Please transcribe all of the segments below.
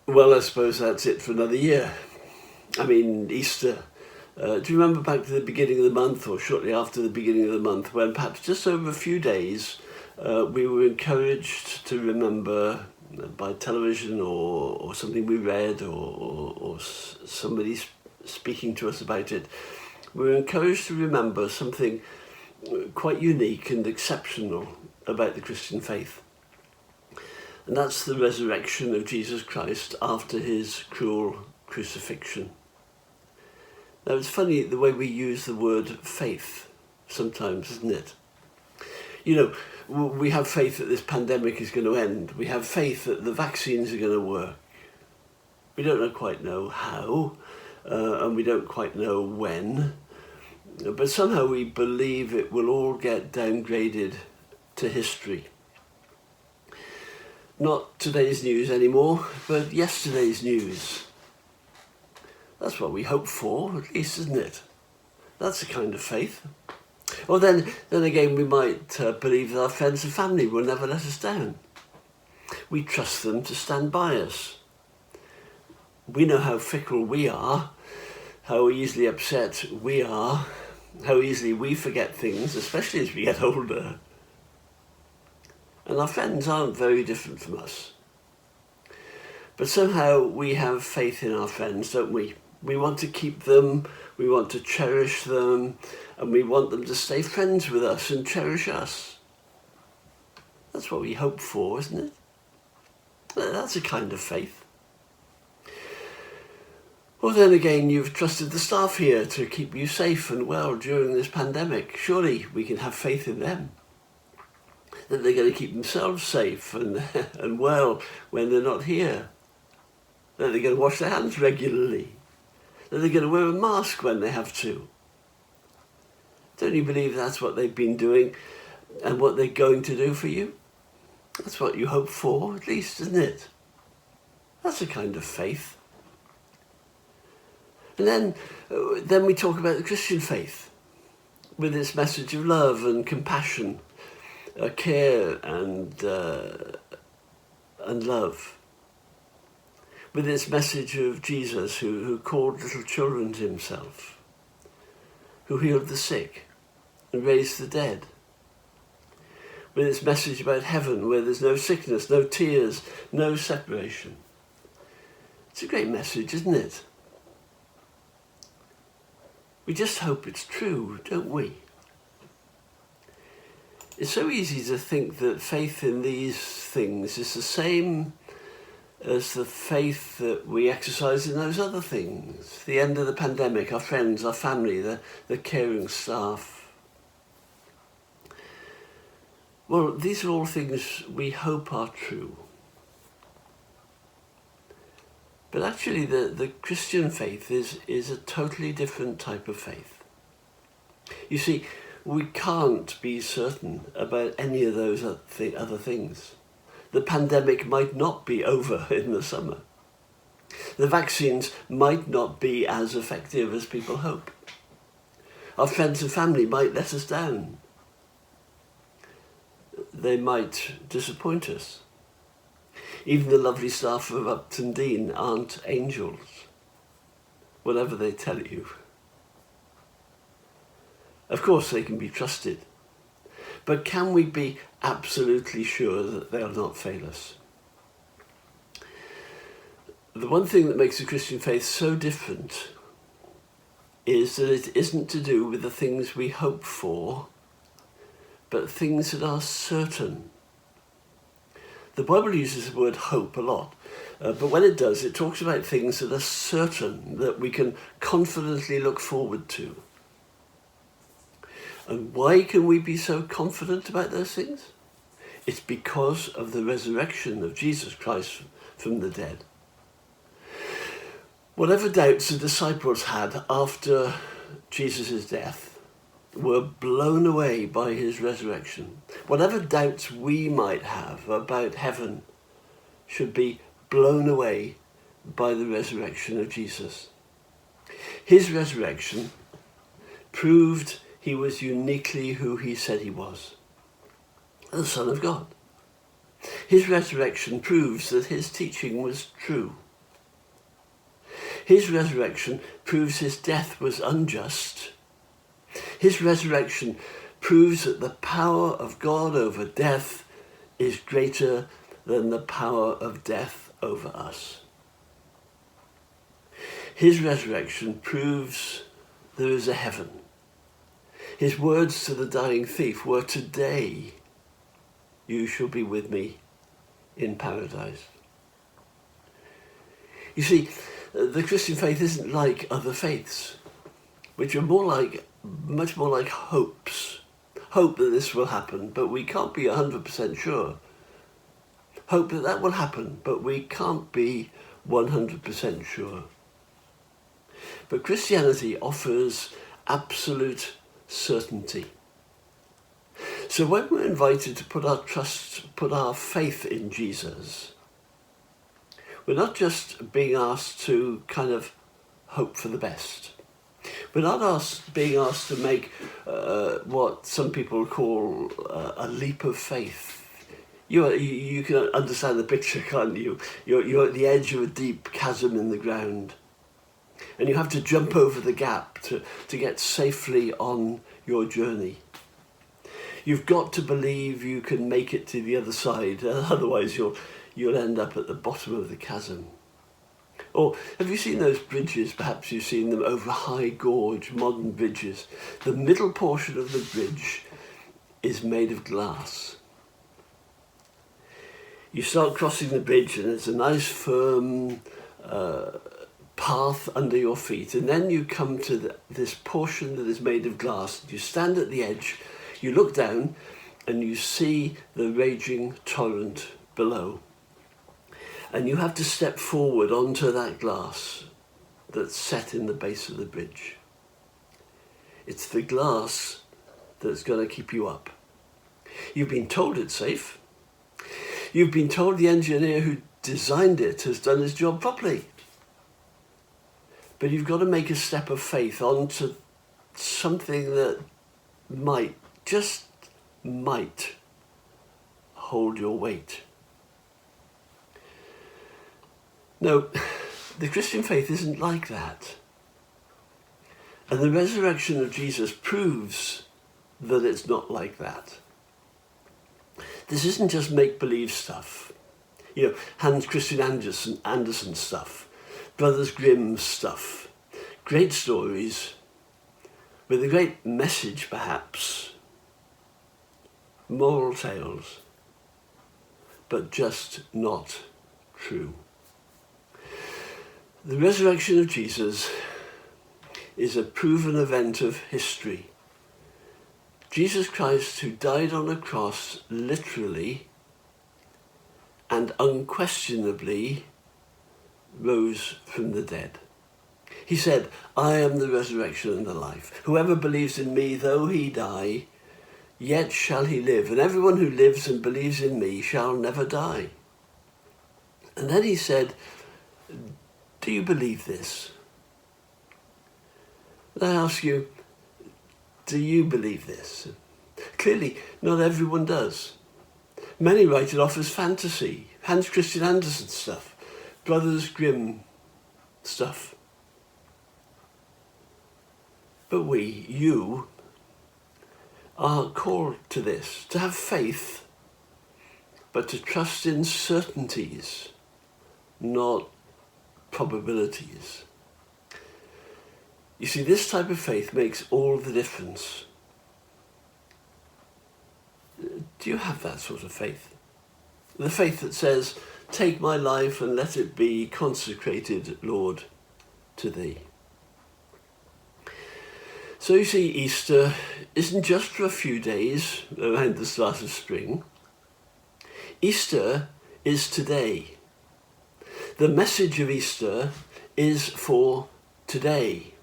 Well, I suppose that's it for another year. I mean, Easter. Do you remember back to the beginning of the month, or shortly after the beginning of the month, when perhaps just over a few days we were encouraged to remember by television or something we read or somebody speaking to us about it, we were encouraged to remember something quite unique and exceptional about the Christian faith. And that's the resurrection of Jesus Christ after his cruel crucifixion. Now, it's funny the way we use the word faith sometimes, isn't it? You know, we have faith that this pandemic is going to end. We have faith that the vaccines are going to work. We don't quite know how, and we don't quite know when, but somehow we believe it will all get downgraded to history. Not today's news anymore, but yesterday's news. That's what we hope for, at least, isn't it? That's the kind of faith. Or then again, we might believe that our friends and family will never let us down. We trust them to stand by us. We know how fickle we are, how easily upset we are, how easily we forget things, especially as we get older. And our friends aren't very different from us. But somehow we have faith in our friends, don't we? We want to keep them, we want to cherish them, and we want them to stay friends with us and cherish us. That's what we hope for, isn't it? That's a kind of faith. Well, then again, you've trusted the staff here to keep you safe and well during this pandemic. Surely we can have faith in them, that they're going to keep themselves safe and well when they're not here, that they're going to wash their hands regularly, that they're going to wear a mask when they have to. Don't you believe that's what they've been doing and what they're going to do for you? That's what you hope for, at least, isn't it? That's a kind of faith. And then we talk about the Christian faith with its message of love and compassion, care and love, with its message of Jesus who called little children to himself, who healed the sick and raised the dead, with its message about heaven where there's no sickness, no tears, no separation. It's a great message, isn't it? We just hope it's true, don't we? It's so easy to think that faith in these things is the same as the faith that we exercise in those other things. The end of the pandemic, our friends, our family, the caring staff. Well, these are all things we hope are true. But actually the Christian faith is a totally different type of faith. You see, we can't be certain about any of those other things. The pandemic might not be over in the summer. The vaccines might not be as effective as people hope. Our friends and family might let us down. They might disappoint us. Even the lovely staff of Upton Dean aren't angels, whatever they tell you. Of course they can be trusted, but can we be absolutely sure that they'll not fail us? The one thing that makes the Christian faith so different is that it isn't to do with the things we hope for, but things that are certain. The Bible uses the word hope a lot, but when it does, it talks about things that are certain, that we can confidently look forward to. And why can we be so confident about those things? It's because of the resurrection of Jesus Christ from the dead. Whatever doubts the disciples had after Jesus' death were blown away by his resurrection. Whatever doubts we might have about heaven should be blown away by the resurrection of Jesus. His resurrection proved he was uniquely who he said he was, the Son of God. His resurrection proves that his teaching was true. His resurrection proves his death was unjust. His resurrection proves that the power of God over death is greater than the power of death over us. His resurrection proves there is a heaven. His words to the dying thief were, "Today you shall be with me in paradise." You see, the Christian faith isn't like other faiths, which are much more like hopes. Hope that this will happen, but we can't be 100% sure. Hope that will happen, but we can't be 100% sure. But Christianity offers absolute certainty. So when we're invited to put our faith in Jesus, we're not just being asked to kind of hope for the best. We're not being asked to make what some people call a leap of faith. You can understand the picture, can't you? You're at the edge of a deep chasm in the ground, and you have to jump over the gap to get safely on your journey. You've got to believe you can make it to the other side, otherwise you'll end up at the bottom of the chasm. Or have you seen those bridges? Perhaps you've seen them over high gorge, modern bridges. The middle portion of the bridge is made of glass. You start crossing the bridge and it's a nice firm path under your feet, and then you come to this portion that is made of glass. You stand at the edge, you look down and you see the raging torrent below. And you have to step forward onto that glass that's set in the base of the bridge. It's the glass that's going to keep you up. You've been told it's safe. You've been told the engineer who designed it has done his job properly. But you've got to make a step of faith onto something that just might, hold your weight. No, the Christian faith isn't like that. And the resurrection of Jesus proves that it's not like that. This isn't just make-believe stuff. Hans Christian Andersen stuff, Brothers Grimm stuff. Great stories with a great message, perhaps. Moral tales, but just not true. The resurrection of Jesus is a proven event of history. Jesus Christ, who died on a cross, literally and unquestionably rose from the dead. He said, "I am the resurrection and the life. Whoever believes in me, though he die, yet shall he live. And everyone who lives and believes in me shall never die." And then he said, "Do you believe this?" And I ask you, do you believe this? Clearly, not everyone does. Many write it off as fantasy, Hans Christian Andersen stuff, Brothers Grimm stuff. But you, are called to this, to have faith, but to trust in certainties, not probabilities. You see, this type of faith makes all the difference. Do you have that sort of faith? The faith that says, "Take my life and let it be consecrated, Lord, to thee." So you see, Easter isn't just for a few days around the start of spring. Easter is today. The message of Easter is for today.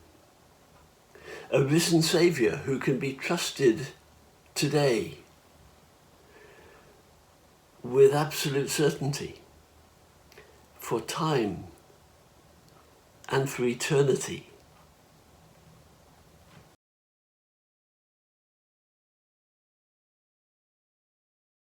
A risen Saviour who can be trusted today with absolute certainty for time and for eternity.